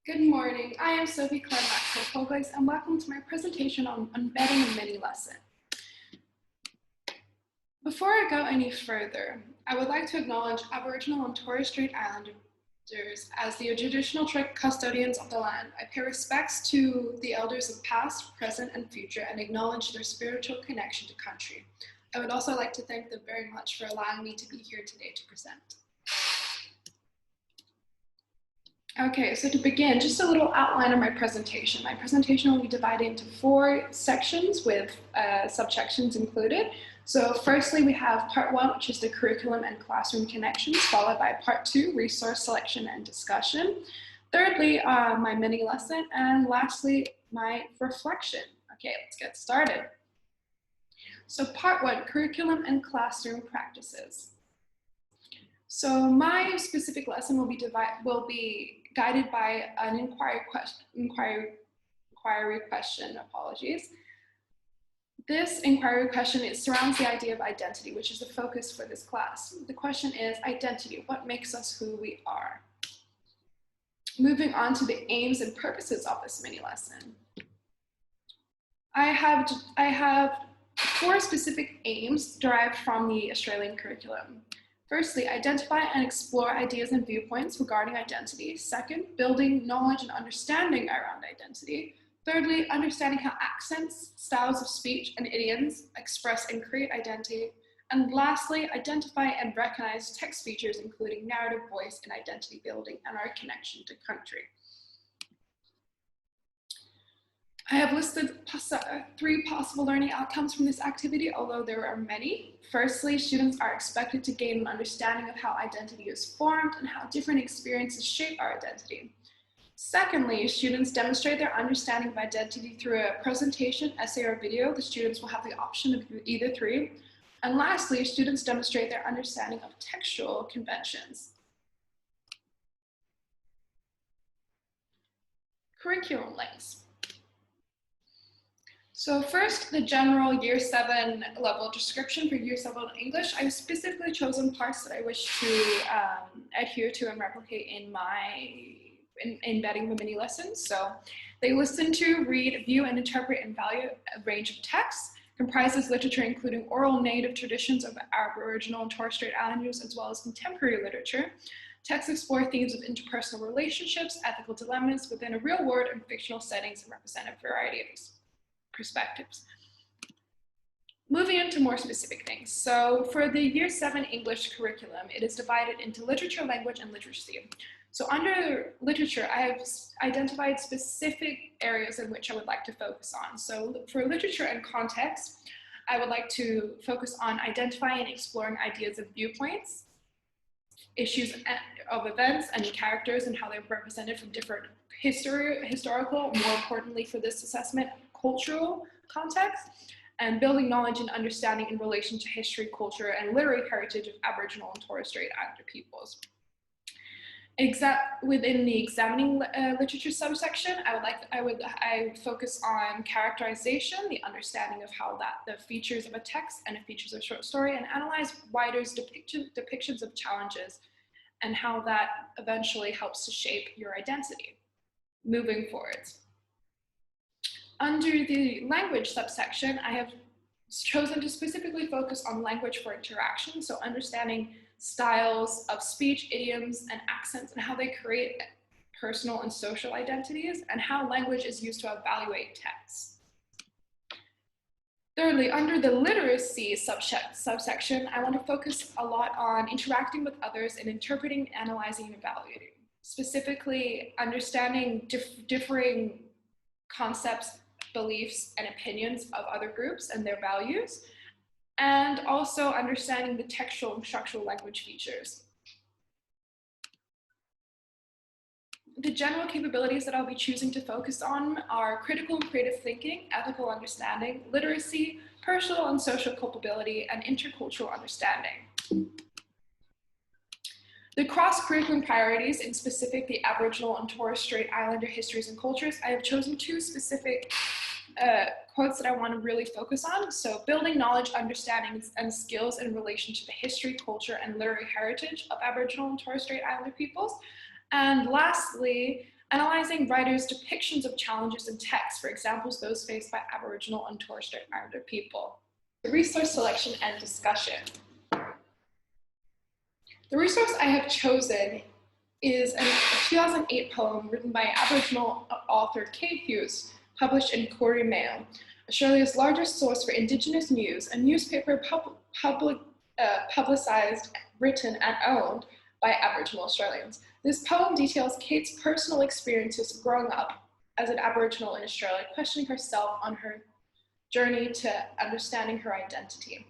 Good morning. I am Sophie Maxwell-Polglase, and welcome to my presentation on embedding a mini lesson. Before I go any further, I would like to acknowledge Aboriginal and Torres Strait Islanders as the traditional custodians of the land. I pay respects to the elders of past, present, and future, and acknowledge their spiritual connection to country. I would also like to thank them very much for allowing me to be here today to present. Okay, so to begin, just a little outline of my presentation. My presentation will be divided into 4 sections with subsections included. So firstly, we have part 1, which is the curriculum and classroom connections, followed by part 2, resource selection and discussion. Thirdly, my mini lesson, and lastly, my reflection. Okay, let's get started. So part 1, curriculum and classroom practices. So my specific lesson will be guided by an inquiry question, apologies. This inquiry question surrounds the idea of identity, which is the focus for this class. The question is identity, what makes us who we are? Moving on to the aims and purposes of this mini lesson. I have 4 specific aims derived from the Australian curriculum. Firstly, identify and explore ideas and viewpoints regarding identity. Second, building knowledge and understanding around identity. Thirdly, understanding how accents, styles of speech, and idioms express and create identity. And lastly, identify and recognize text features, including narrative, voice, and identity building, and our connection to country. I have listed 3 possible learning outcomes from this activity, although there are many. Firstly, students are expected to gain an understanding of how identity is formed and how different experiences shape our identity. Secondly, students demonstrate their understanding of identity through a presentation, essay, or video. The students will have the option of either 3. And lastly, students demonstrate their understanding of textual conventions. Curriculum links. So first, the general Year 7 level description for Year 7 English. I've specifically chosen parts that I wish to adhere to and replicate in embedding the mini lessons. So they listen to, read, view, and interpret and value a range of texts, comprises literature including oral native traditions of Aboriginal and Torres Strait Islanders, as well as contemporary literature. Texts explore themes of interpersonal relationships, ethical dilemmas within a real world and fictional settings, and represent a variety of perspectives. Moving into more specific things. So for the Year 7 English curriculum, it is divided into literature, language, and literacy. So under literature, I have identified specific areas in which I would like to focus on. So for literature and context, I would like to focus on identifying and exploring ideas of viewpoints, issues of events and characters and how they're represented from different historical, more importantly for this assessment, cultural context, and building knowledge and understanding in relation to history, culture, and literary heritage of Aboriginal and Torres Strait Islander peoples. Within the examining literature subsection, I focus on characterization, the understanding of how the features of a text and the features of a short story, and analyze writers' depictions of challenges and how that eventually helps to shape your identity moving forwards. Under the language subsection, I have chosen to specifically focus on language for interaction, so understanding styles of speech, idioms, and accents, and how they create personal and social identities, and how language is used to evaluate texts. Thirdly, under the literacy subsection, I want to focus a lot on interacting with others and interpreting, analyzing, and evaluating. Specifically, understanding differing concepts, beliefs, and opinions of other groups and their values, and also understanding the textual and structural language features. The general capabilities that I'll be choosing to focus on are critical and creative thinking, ethical understanding, literacy, personal and social culpability, and intercultural understanding. The cross-curriculum priorities, in specific the Aboriginal and Torres Strait Islander histories and cultures, I have chosen 2 specific quotes that I want to really focus on. So building knowledge, understanding, and skills in relation to the history, culture, and literary heritage of Aboriginal and Torres Strait Islander peoples. And lastly, analyzing writers' depictions of challenges in text, for examples those faced by Aboriginal and Torres Strait Islander people. The resource selection and discussion. The resource I have chosen is a 2008 poem written by Aboriginal author Kate Hughes, published in Koori Mail, Australia's largest source for Indigenous news, a newspaper publicised, written and owned by Aboriginal Australians. This poem details Kate's personal experiences growing up as an Aboriginal in Australia, questioning herself on her journey to understanding her identity.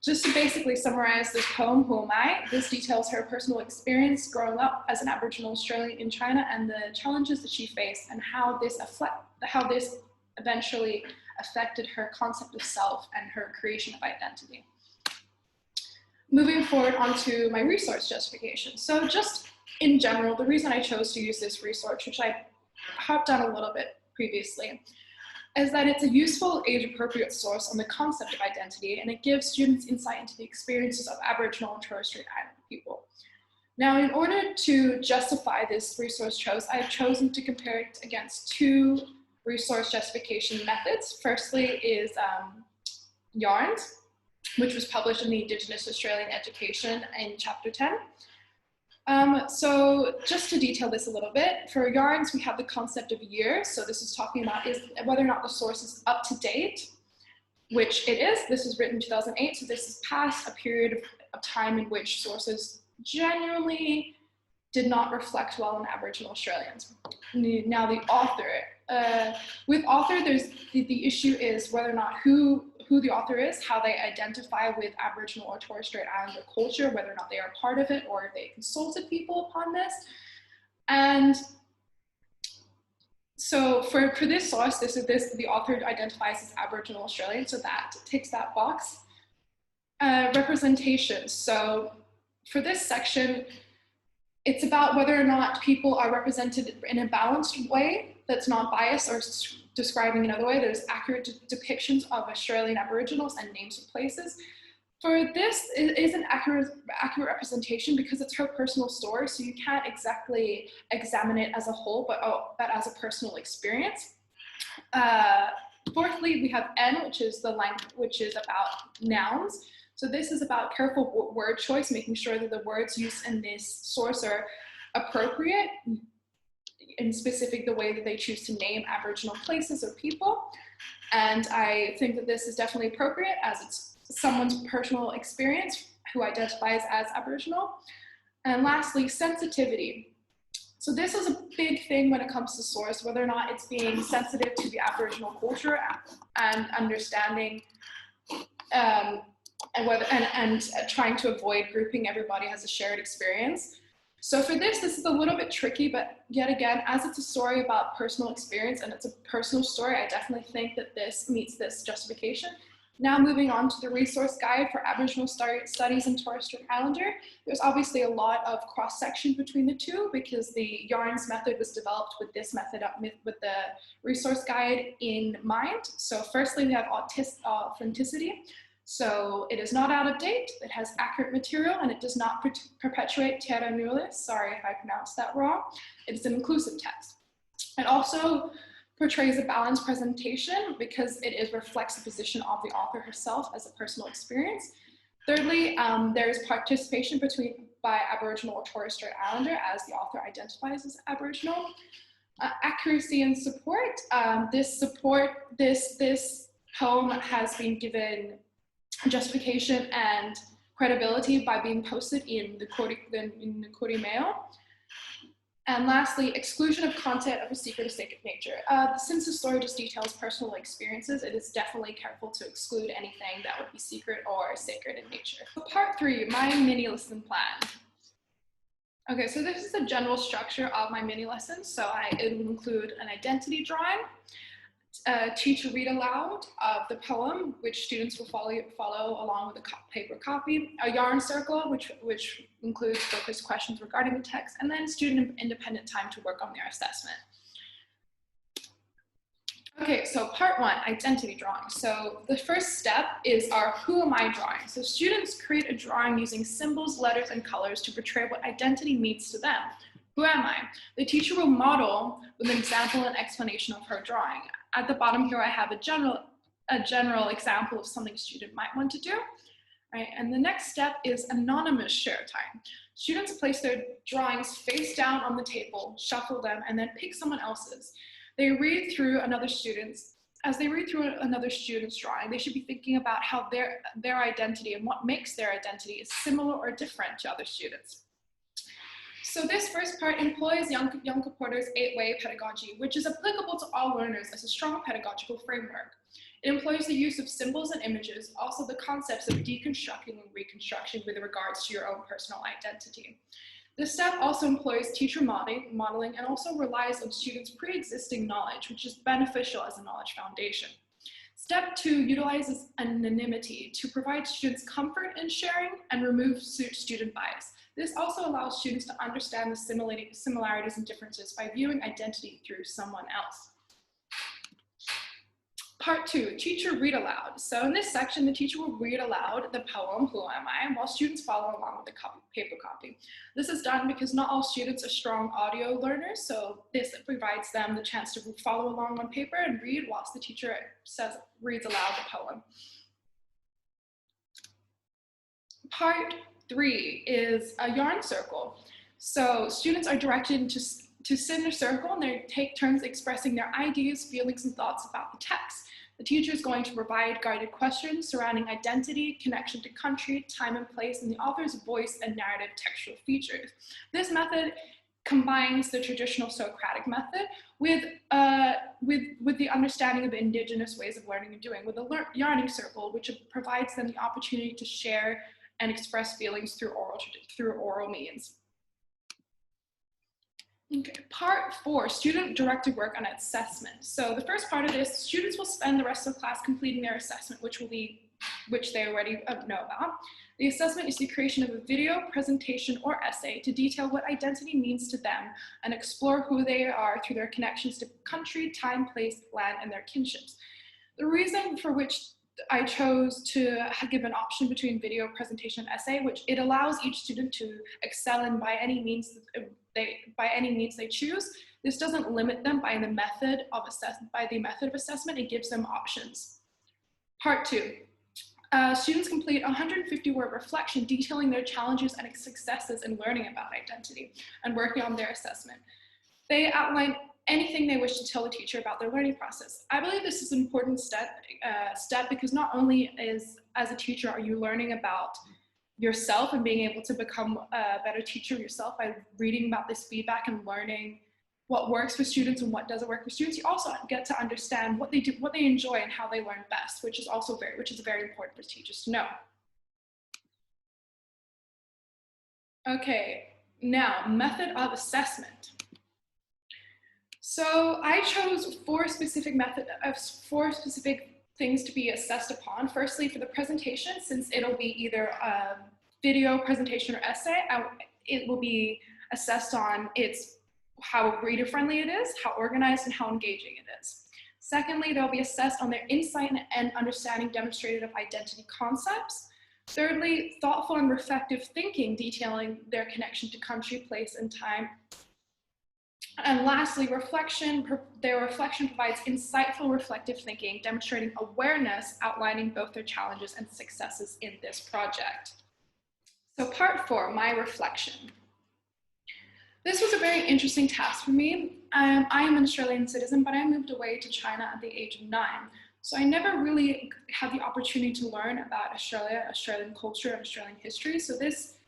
Just to basically summarize this poem, Who Am I? This details her personal experience growing up as an Aboriginal Australian in China and the challenges that she faced and how this eventually affected her concept of self and her creation of identity. Moving forward onto my resource justification. So just in general, the reason I chose to use this resource, which I hopped on a little bit previously, is that it's a useful, age-appropriate source on the concept of identity, and it gives students insight into the experiences of Aboriginal and Torres Strait Islander people. Now, in order to justify this resource choice, I've chosen to compare it against two resource justification methods. Firstly is Yarns, which was published in the Indigenous Australian Education in Chapter 10. So just to detail this a little bit, for Yarns, we have the concept of year. So this is talking about whether or not the source is up to date, which it is. This was written in 2008, so this is past a period of time in which sources genuinely did not reflect well on Aboriginal Australians. Now the author, with author, there's the issue is whether or not who the author is, how they identify with Aboriginal or Torres Strait Islander culture, whether or not they are part of it or if they consulted people upon this. And so for this source, the author identifies as Aboriginal Australian, so that ticks that box. Representation. So for this section, it's about whether or not people are represented in a balanced way that's not biased or describing another way. There's accurate depictions of Australian Aboriginals and names of places. For this, it is an accurate representation because it's her personal story, so you can't exactly examine it as a whole, but as a personal experience. Fourthly, we have N, which is about nouns. So this is about careful word choice, making sure that the words used in this source are appropriate, in specific the way that they choose to name Aboriginal places or people. And I think that this is definitely appropriate as it's someone's personal experience who identifies as Aboriginal. And lastly, sensitivity. So this is a big thing when it comes to source, whether or not it's being sensitive to the Aboriginal culture and understanding and trying to avoid grouping everybody as a shared experience. So for this is a little bit tricky, but yet again, as it's a story about personal experience and it's a personal story, I definitely think that this meets this justification. Now moving on to the resource guide for Aboriginal studies in Torres Strait Islander. There's obviously a lot of cross-section between the two because the Yarns method was developed with this method with the resource guide in mind. So firstly, we have authenticity. So it is not out of date, it has accurate material, and it does not perpetuate terra nullius. Sorry if I pronounced that wrong. It's an inclusive text. It also portrays a balanced presentation because it reflects the position of the author herself as a personal experience. Thirdly, there is participation by Aboriginal or Torres Strait Islander as the author identifies as Aboriginal. Accuracy and support. This poem has been given justification and credibility by being posted in the Koori Mail. And lastly, exclusion of content of a secret or sacred nature. Since the story just details personal experiences, it is definitely careful to exclude anything that would be secret or sacred in nature. So part 3, my mini lesson plan. Okay, so this is the general structure of my mini lesson. So it will include an identity drawing, teach a read aloud of the poem, which students will follow along with a paper copy, a yarn circle, which includes focused questions regarding the text, and then student independent time to work on their assessment. Okay, so part 1, identity drawing. So the first step is our Who Am I drawing. So students create a drawing using symbols, letters, and colors to portray what identity means to them. Who am I? The teacher will model with an example and explanation of her drawing. At the bottom here, I have a general example of something a student might want to do. Right? And the next step is anonymous share time. Students place their drawings face down on the table, shuffle them, and then pick someone else's. They read through another student's. As they read through another student's drawing, they should be thinking about how their identity and what makes their identity is similar or different to other students. So this first part employs Yonka Porter's 8-way pedagogy, which is applicable to all learners as a strong pedagogical framework. It employs the use of symbols and images, also the concepts of deconstructing and reconstruction with regards to your own personal identity. This step also employs teacher modeling and also relies on students' pre-existing knowledge, which is beneficial as a knowledge foundation. Step 2 utilizes anonymity to provide students comfort in sharing and remove student bias. This also allows students to understand the similarities and differences by viewing identity through someone else. Part 2, teacher read aloud. So in this section, the teacher will read aloud the poem, Who Am I?, while students follow along with the paper copy. This is done because not all students are strong audio learners, so this provides them the chance to follow along on paper and read whilst the teacher reads aloud the poem. Part 3 is a yarn circle. So students are directed to sit in a circle and they take turns expressing their ideas, feelings, and thoughts about the text. The teacher is going to provide guided questions surrounding identity, connection to country, time and place, and the author's voice and narrative textual features. This method combines the traditional Socratic method with the understanding of indigenous ways of learning and doing, with a yarning circle, which provides them the opportunity to share and express feelings through oral means. Okay, part 4, student-directed work on assessment. So the first part of this, students will spend the rest of the class completing their assessment, which they already know about. The assessment is the creation of a video, presentation, or essay to detail what identity means to them and explore who they are through their connections to country, time, place, land, and their kinships. The reason for which I chose to give an option between video, presentation, and essay, which it allows each student to excel in by any means they choose. This doesn't limit them by the method of assessment. It gives them options. Part 2. Students complete a 150-word reflection detailing their challenges and successes in learning about identity and working on their assessment. They outline anything they wish to tell the teacher about their learning process. I believe this is an important step because not only as a teacher are you learning about yourself and being able to become a better teacher yourself by reading about this feedback and learning what works for students and what doesn't work for students. You also get to understand what they do, what they enjoy, and how they learn best, which is very important for teachers to know. Okay, now method of assessment. So I chose four specific things to be assessed upon. Firstly, for the presentation, since it'll be either a video, presentation, or essay, it will be assessed on how reader-friendly it is, how organized and how engaging it is. Secondly, they'll be assessed on their insight and understanding demonstrated of identity concepts. Thirdly, thoughtful and reflective thinking, detailing their connection to country, place, and time. And lastly, their reflection provides insightful reflective thinking, demonstrating awareness, outlining both their challenges and successes in this project. So part 4, my reflection. This was a very interesting task for me. I am an Australian citizen, but I moved away to China at the age of 9. So I never really had the opportunity to learn about Australia, Australian culture, and Australian history. So this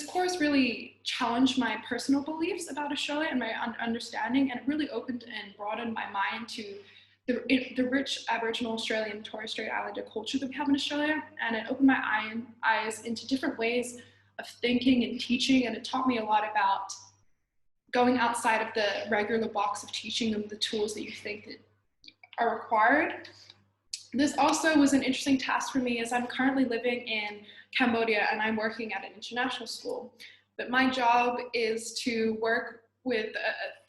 course really challenged my personal beliefs about Australia and my understanding, and it really opened and broadened my mind to the rich Aboriginal Australian Torres Strait Islander culture that we have in Australia, and it opened my eyes into different ways of thinking and teaching, and it taught me a lot about going outside of the regular box of teaching and the tools that you think that are required. This also was an interesting task for me as I'm currently living in Cambodia and I'm working at an international school. But my job is to work with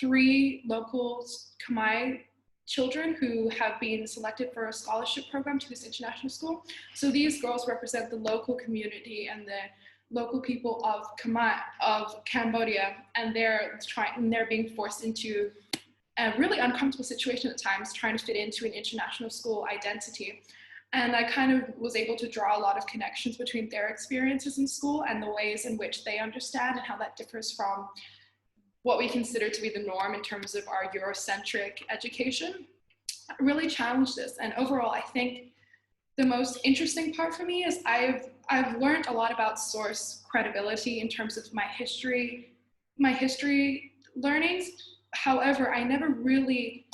3 local Khmer children who have been selected for a scholarship program to this international school. So these girls represent the local community and local people of Cambodia, and they're being forced into a really uncomfortable situation at times, trying to fit into an international school identity. And I kind of was able to draw a lot of connections between their experiences in school and the ways in which they understand and how that differs from what we consider to be the norm in terms of our Eurocentric education. I really challenged this. And overall, I think the most interesting part for me is I've learned a lot about source credibility in terms of my history learnings. However, I never really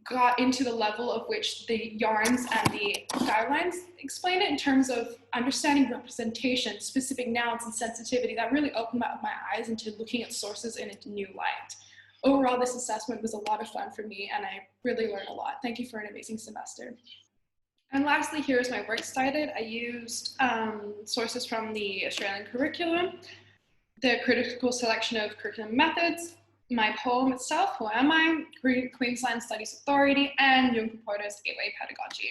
got into the level of which the yarns and the guidelines explain it in terms of understanding representation, specific nouns, and sensitivity. That really opened up my eyes into looking at sources in a new light. Overall, this assessment was a lot of fun for me, and I really learned a lot. Thank you for an amazing semester. And lastly, here's my works cited. I used sources from the Australian curriculum, the critical selection of curriculum methods, my poem itself, Who Am I?, Queensland Studies Authority, and Jung Porter's Gateway Pedagogy.